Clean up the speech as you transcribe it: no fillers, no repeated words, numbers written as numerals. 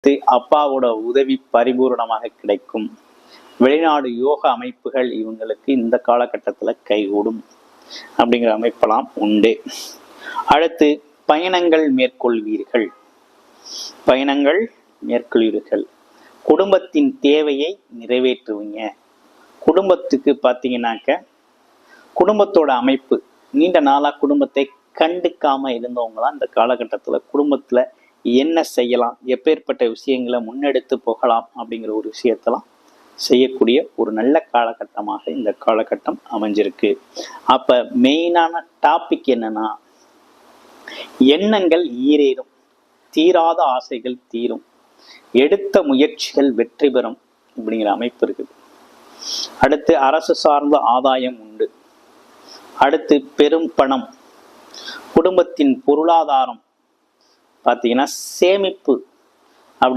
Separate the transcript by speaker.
Speaker 1: அடுத்து அப்பாவோட உதவி பரிபூர்ணமாக கிடைக்கும். வெளிநாடு யோக அமைப்புகள் இவங்களுக்கு இந்த காலகட்டத்தில் கைகூடும் அப்படிங்கிற அமைப்பெல்லாம் உண்டு. அடுத்து பயணங்கள் மேற்கொள்வீர்கள். குடும்பத்தின் தேவையை நிறைவேற்றுவீங்க. குடும்பத்துக்கு பார்த்தீங்கன்னாக்க குடும்பத்தோட அமைப்பு நீண்ட நாளா குடும்பத்தை கண்டுக்காம இருந்தவங்களாம் இந்த காலகட்டத்தில் குடும்பத்துல என்ன செய்யலாம், எப்பேற்பட்ட விஷயங்களை முன்னெடுத்து போகலாம் அப்படிங்கிற ஒரு விஷயத்தெல்லாம் செய்யக்கூடிய ஒரு நல்ல காலகட்டமாக இந்த காலகட்டம் அமைஞ்சிருக்கு. அப்ப மெயினான டாபிக் என்னன்னா, எண்ணங்கள் ஈரேறும், தீராத ஆசைகள் தீரும், எடுத்த முயற்சிகள் வெற்றி பெறும் அப்படிங்கிற அமைப்பு இருக்குது. அடுத்து அரசு சார்ந்த ஆதாயம் உண்டு. அடுத்து பெரும் பணம், குடும்பத்தின் பொருளாதாரம் பார்த்தீங்கன்னா சேமிப்பு